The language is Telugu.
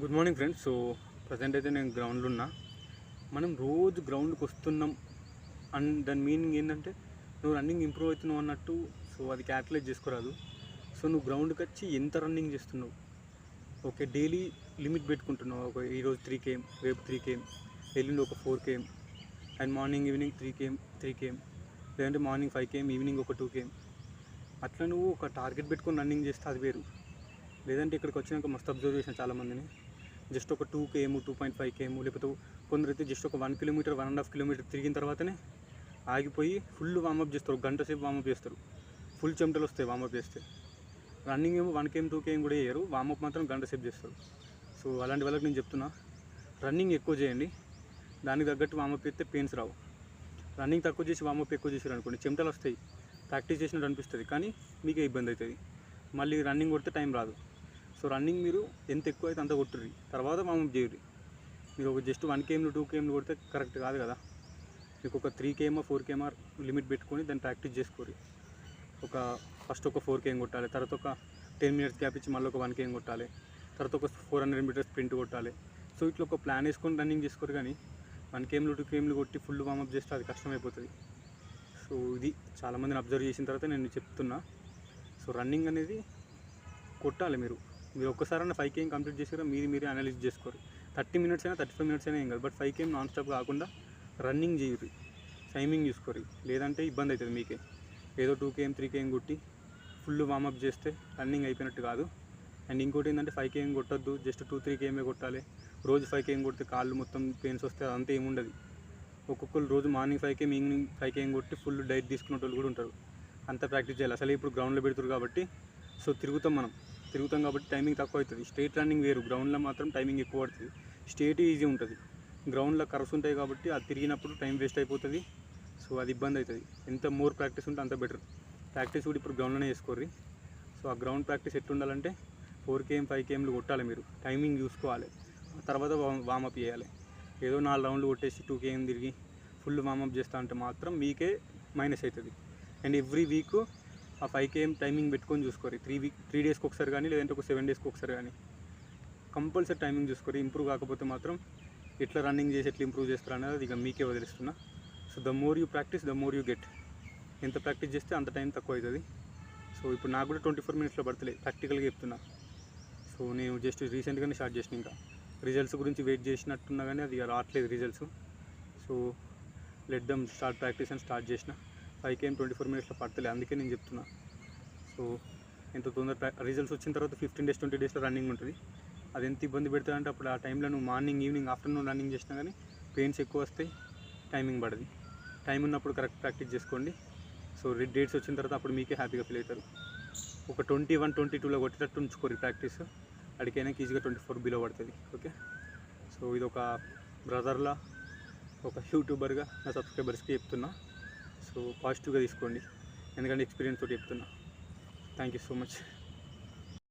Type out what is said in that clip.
Good morning friends. So present అయితే నేను గ్రౌండ్లో ఉన్నా. మనం రోజు గ్రౌండ్కి వస్తున్నాం అండ్ దాని మీనింగ్ ఏంటంటే నువ్వు రన్నింగ్ ఇంప్రూవ్ అవుతున్నావు అన్నట్టు. సో అది క్యాల్కులేట్ చేసుకోరాదు. సో నువ్వు గ్రౌండ్కి వచ్చి ఎంత రన్నింగ్ చేస్తున్నావు, ఓకే, డైలీ లిమిట్ పెట్టుకుంటున్నావు. ఒక ఈరోజు 3 km, రేపు 3 km, ఎల్లుండి ఒక 4 km, and morning evening 3 km, లేదంటే మార్నింగ్ 5 km, ఈవినింగ్ ఒక 2 km. అట్లా నువ్వు ఒక టార్గెట్ పెట్టుకొని రన్నింగ్ చేస్తే అది వేరు. లేదంటే ఇక్కడికి వచ్చినాక మస్తు అబ్జర్వ్ చేసిన చాలామందిని, జస్ట్ ఒక 2 km, 2.5 km, లేకపోతే కొందరైతే జస్ట్ ఒక 1 కిలోమీటర్, 1.5 కిలోమీటర్ తిరిగిన తర్వాతనే ఆగిపోయి ఫుల్ వామప్ చేస్తారు. గంట సేపు వామప్ చేస్తారు. ఫుల్ చెమటలు వస్తాయి వామప్ చేస్తే. రన్నింగ్ ఏమో 1 km, 2 km కూడా చేయరు, వామప్ మాత్రం గంట సేపు చేస్తారు. సో అలాంటి వాళ్ళకి నేను చెప్తున్నా, రన్నింగ్ ఎక్కువ చేయండి. దానికి తగ్గట్టు వామప్ చేస్తే పెయిన్స్ రావు. రన్నింగ్ తక్కువ చేసి వామప్ ఎక్కువ చేసారు అనుకోండి, చెమటలు వస్తాయి, ప్రాక్టీస్ చేసినట్టు అనిపిస్తుంది, కానీ మీకే ఇబ్బంది అవుతుంది. మళ్ళీ రన్నింగ్ కొడితే టైం రాదు. సో రన్నింగ్ మీరు ఎంత ఎక్కువ అయితే అంత కొట్టుర్రి, తర్వాత వామప్ చేయరు. మీరు ఒక జస్ట్ 1 km, 2 km కొడితే కరెక్ట్ కాదు కదా. మీకు ఒక 3 km, 4 km లిమిట్ పెట్టుకొని దాన్ని ప్రాక్టీస్ చేసుకోరు. ఫస్ట్ ఒక 4 km కొట్టాలి, తర్వాత ఒక 10 minutes గ్యాప్ ఇచ్చి మళ్ళీ ఒక 1 km కొట్టాలి, తర్వాత ఒక 400 meters స్ప్రింట్ కొట్టాలి. సో ఇట్లా ఒక ప్లాన్ వేసుకొని రన్నింగ్ చేసుకోరు. కానీ 1 km, 2 km కొట్టి ఫుల్ వామప్ చేస్తే అది కష్టమైపోతుంది. సో ఇది చాలామందిని అబ్జర్వ్ చేసిన తర్వాత నేను చెప్తున్నా. సో రన్నింగ్ అనేది కొట్టాలి. మీరు ఒక్కసారైనా 5 km కంప్లీట్ చేసారా, మీరే అనలైజ్ చేసుకోరు. 30 minutes అయినా 35 minutes అయినా ఏం కాదు, బట్ 5 km నాన్ స్టాప్ కాకుండా రన్నింగ్ చేయరు, టైమింగ్ చూసుకోరు. లేదంటే ఇబ్బంది అవుతుంది మీకే. ఏదో 2 km, 3 km కొట్టి ఫుల్ వామప్ చేస్తే రన్నింగ్ అయిపోయినట్టు కాదు. అండ్ ఇంకోటి ఏంటంటే 5 km కొట్టద్దు, జస్ట్ 2-3 km కొట్టాలి. రోజు 5 km కొడితే కాళ్ళు మొత్తం పెయిన్స్ వస్తే అంతా ఏముండదు. ఒక్కొక్కరు రోజు మార్నింగ్ 5 km, ఈవినింగ్ 5 km కొట్టి ఫుల్ డైట్ తీసుకునే వాళ్ళు కూడా ఉంటారు. అంతా ప్రాక్టీస్ చేయాలి. అసలు ఇప్పుడు గ్రౌండ్లో పెడుతురు కాబట్టి, సో తిరుగుతాం కాబట్టి టైమింగ్ తక్కువ అవుతుంది. స్ట్రేట్ రన్నింగ్ వేరు, గ్రౌండ్లో మాత్రం టైమింగ్ ఎక్కువ పడుతుంది. స్ట్రేట్ ఈజీ ఉంటుంది, గ్రౌండ్లో కర్వ్స్ ఉంటాయి కాబట్టి అది తిరిగినప్పుడు టైం వేస్ట్ అయిపోతుంది. సో అది ఇబ్బంది అవుతుంది. ఎంత మోర్ ప్రాక్టీస్ ఉంటే అంత బెటర్. ప్రాక్టీస్ కూడా ఇప్పుడు గ్రౌండ్లోనే చేసుకోర్రి. సో ఆ గ్రౌండ్ ప్రాక్టీస్ ఎట్లుండాలంటే 4 km, 5 km కొట్టాలి. మీరు టైమింగ్ చూసుకోవాలి, తర్వాత వామప్ చేయాలి. ఏదో 4 రౌండ్లు కొట్టేసి 2 km తిరిగి ఫుల్ వామప్ చేస్తా అంటే మాత్రం మీకే మైనస్ అవుతుంది. అండ్ ఎవ్రీ వీక్ ఆ 5 km టైమింగ్ పెట్టుకొని చూసుకోరు. 3 డేస్కి ఒకసారి కానీ, లేదంటే ఒక 7 డేస్కి ఒకసారి కానీ కంపల్సరీ టైమింగ్ చూసుకోరు. ఇంప్రూవ్ కాకపోతే మాత్రం ఎట్లా రన్నింగ్ చేసి ఎట్లా ఇంప్రూవ్ చేస్తారు అనేది ఇక మీకే వదిలిస్తున్నా. So the more you practice, the more you get. ఎంత ప్రాక్టీస్ చేస్తే అంత టైం తక్కువ అవుతుంది. సో ఇప్పుడు నాకు కూడా 24 minutesలో పడతలే, ప్రాక్టికల్గా చెప్తున్నా. సో నేను జస్ట్ రీసెంట్గానే స్టార్ట్ చేసిన. ఇంకా రిజల్ట్స్ గురించి వెయిట్ చేసినట్టున్నా కానీ అది రావట్లేదు results. So let them start practice అని స్టార్ట్ చేసిన. 5 km 24 minutesలో పడతలే, అందుకే నేను చెప్తున్నా. సో ఎంత తొందర రిజల్ట్స్ వచ్చిన తర్వాత 15 days, 20 daysలో రన్నింగ్ ఉంటుంది. అది ఎంత ఇబ్బంది పెడుతుంది అంటే అప్పుడు ఆ టైంలో నువ్వు మార్నింగ్, ఈవినింగ్, ఆఫ్టర్నూన్ రన్నింగ్ చేసినా కానీ పెయిన్స్ ఎక్కువ వస్తాయి, టైమింగ్ పడదు. టైం ఉన్నప్పుడు కరెక్ట్ ప్రాక్టీస్ చేసుకోండి. సో డేట్స్ వచ్చిన తర్వాత అప్పుడు మీకే హ్యాపీగా ఫీల్ అవుతారు. ఒక 21, 22లో కొట్టేటట్టు ఉంచుకోరు ప్రాక్టీస్. అడికైనా ఈజీగా 24 బిలో పడుతుంది. ఓకే. సో ఇది ఒక బ్రదర్లా, ఒక యూట్యూబర్గా నా సబ్స్క్రైబర్స్కి చెప్తున్నా. సో పాజిటివ్గా తీసుకోండి, ఎందుకంటే ఎక్స్పీరియన్స్ తోటి చెప్తున్నా. Thank you so much.